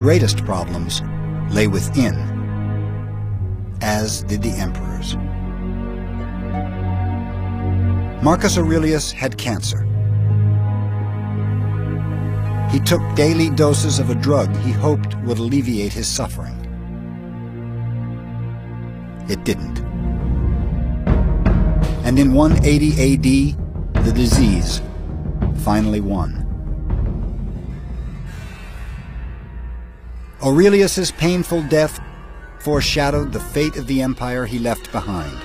greatest problems lay within, as did the emperors. Marcus Aurelius had cancer. He took daily doses of a drug he hoped would alleviate his suffering. It didn't. And in 180 AD, the disease finally won. Aurelius's painful death foreshadowed the fate of the empire he left behind.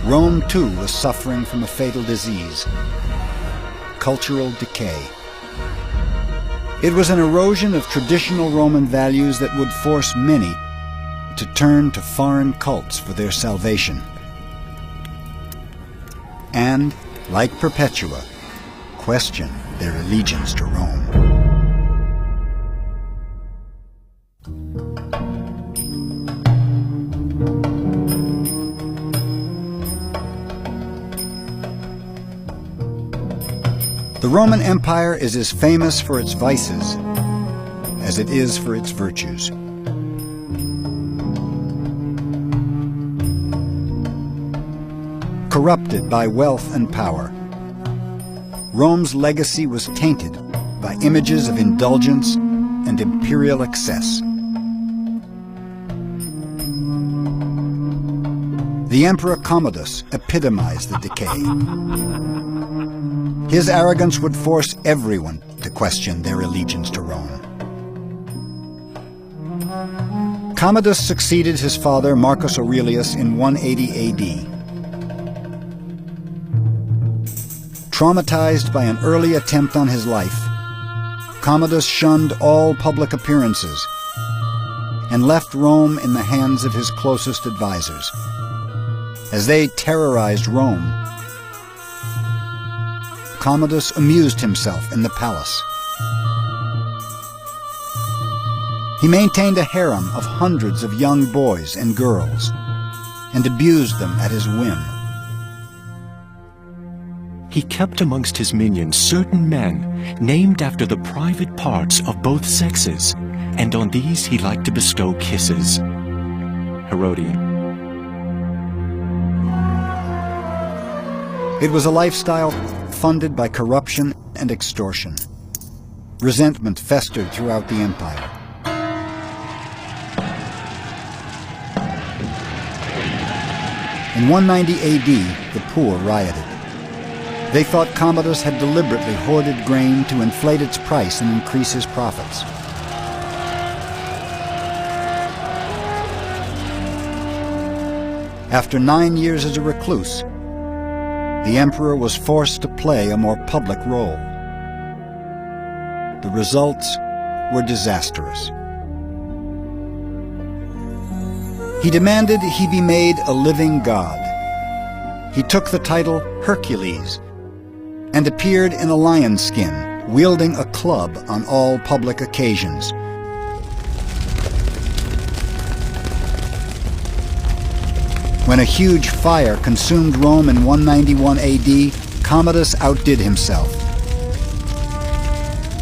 Rome, too, was suffering from a fatal disease: cultural decay. It was an erosion of traditional Roman values that would force many to turn to foreign cults for their salvation. And, like Perpetua, question their allegiance to Rome. The Roman Empire is as famous for its vices as it is for its virtues. Corrupted by wealth and power, Rome's legacy was tainted by images of indulgence and imperial excess. The Emperor Commodus epitomized the decay. His arrogance would force everyone to question their allegiance to Rome. Commodus succeeded his father Marcus Aurelius in 180 AD. Traumatized by an early attempt on his life, Commodus shunned all public appearances and left Rome in the hands of his closest advisors. As they terrorized Rome, Commodus amused himself in the palace. He maintained a harem of hundreds of young boys and girls and abused them at his whim. He kept amongst his minions certain men named after the private parts of both sexes, and on these he liked to bestow kisses. Herodian. It was a lifestyle funded by corruption and extortion. Resentment festered throughout the empire. In 190 AD, the poor rioted. They thought Commodus had deliberately hoarded grain to inflate its price and increase his profits. After 9 years as a recluse, the emperor was forced to play a more public role. The results were disastrous. He demanded he be made a living god. He took the title Hercules and appeared in a lion's skin, wielding a club on all public occasions. When a huge fire consumed Rome in 191 AD, Commodus outdid himself.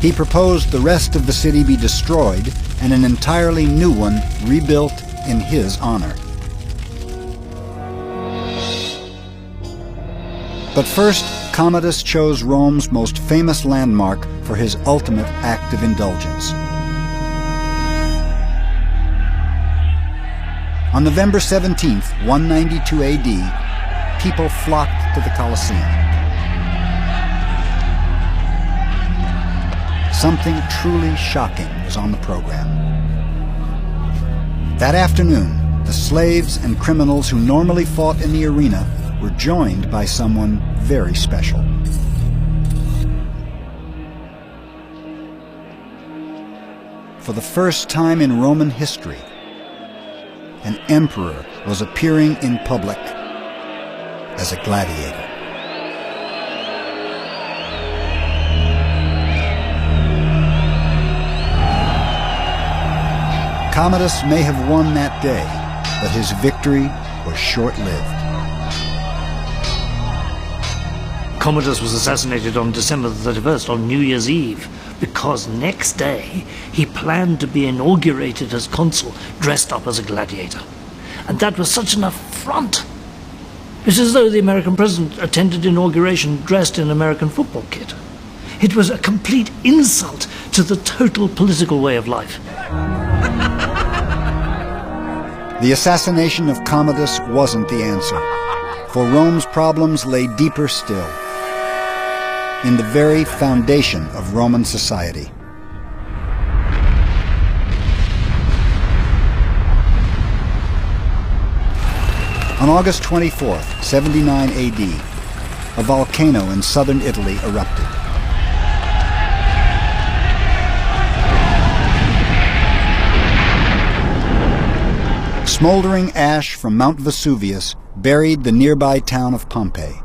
He proposed the rest of the city be destroyed and an entirely new one rebuilt in his honor. But first, Commodus chose Rome's most famous landmark for his ultimate act of indulgence. On November 17th, 192 AD, people flocked to the Colosseum. Something truly shocking was on the program. That afternoon, the slaves and criminals who normally fought in the arena were joined by someone very special. For the first time in Roman history, an emperor was appearing in public as a gladiator. Commodus may have won that day, but his victory was short-lived. Commodus was assassinated on December the 31st, on New Year's Eve, because next day he planned to be inaugurated as consul dressed up as a gladiator. And that was such an affront. It's as though the American president attended inauguration dressed in American football kit. It was a complete insult to the total political way of life. The assassination of Commodus wasn't the answer, for Rome's problems lay deeper still, in the very foundation of Roman society. On August 24th, 79 AD, a volcano in southern Italy erupted. Smoldering ash from Mount Vesuvius buried the nearby town of Pompeii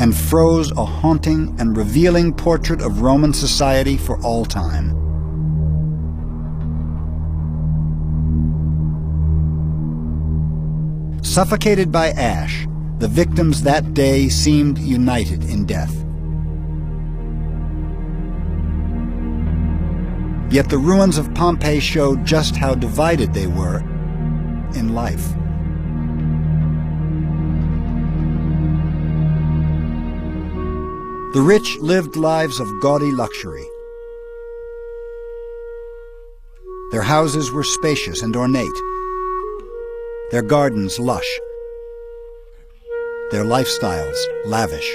and froze a haunting and revealing portrait of Roman society for all time. Suffocated by ash, the victims that day seemed united in death. Yet the ruins of Pompeii showed just how divided they were in life. The rich lived lives of gaudy luxury. Their houses were spacious and ornate, their gardens lush, their lifestyles lavish.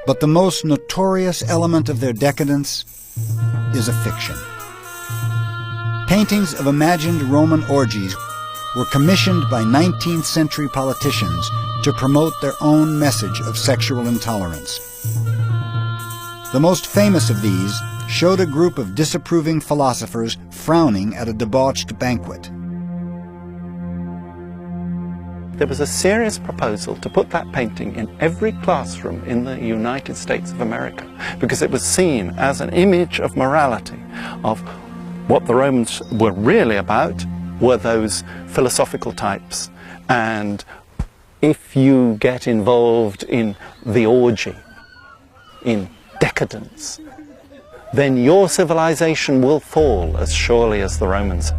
But the most notorious element of their decadence is a fiction. Paintings of imagined Roman orgies were commissioned by 19th century politicians to promote their own message of sexual intolerance. The most famous of these showed a group of disapproving philosophers frowning at a debauched banquet. There was a serious proposal to put that painting in every classroom in the United States of America because it was seen as an image of morality, of what the Romans were really about were those philosophical types. And if you get involved in the orgy, in decadence, then your civilization will fall as surely as the Romans.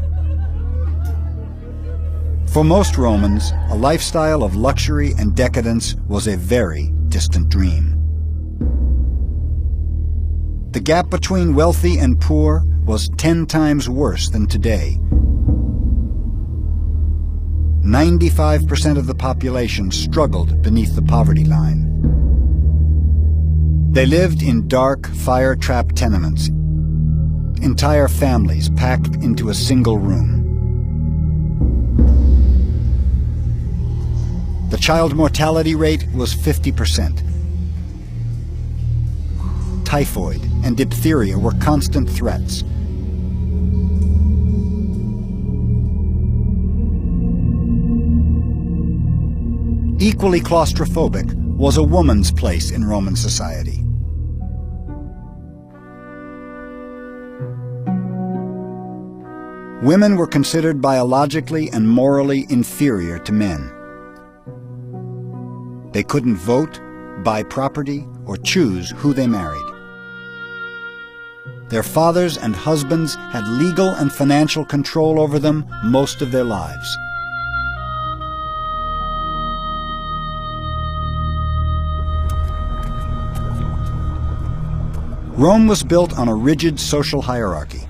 For most Romans, a lifestyle of luxury and decadence was a very distant dream. The gap between wealthy and poor was 10 times worse than today. 95% of the population struggled beneath the poverty line. They lived in dark, fire-trapped tenements, entire families packed into a single room. The child mortality rate was 50%. Typhoid and diphtheria were constant threats. Equally claustrophobic was a woman's place in Roman society. Women were considered biologically and morally inferior to men. They couldn't vote, buy property, or choose who they married. Their fathers and husbands had legal and financial control over them most of their lives. Rome was built on a rigid social hierarchy.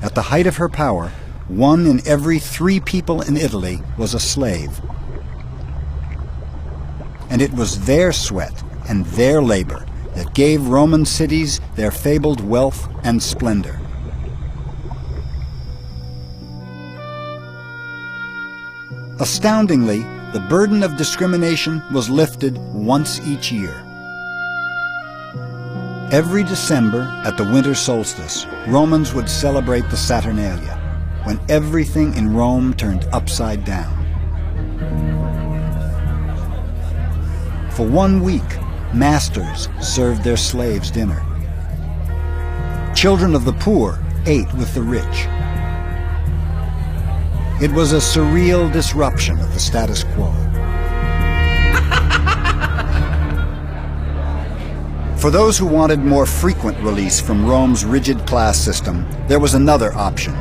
At the height of her power, 1 in every 3 people in Italy was a slave. And it was their sweat and their labor that gave Roman cities their fabled wealth and splendor. Astoundingly, the burden of discrimination was lifted once each year. Every December, at the winter solstice, Romans would celebrate the Saturnalia, when everything in Rome turned upside down. For 1 week, masters served their slaves dinner. Children of the poor ate with the rich. It was a surreal disruption of the status quo. For those who wanted more frequent release from Rome's rigid class system, there was another option.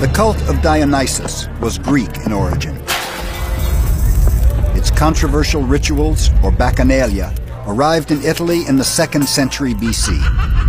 The cult of Dionysus was Greek in origin. Its controversial rituals, or bacchanalia, arrived in Italy in the 2nd century BC.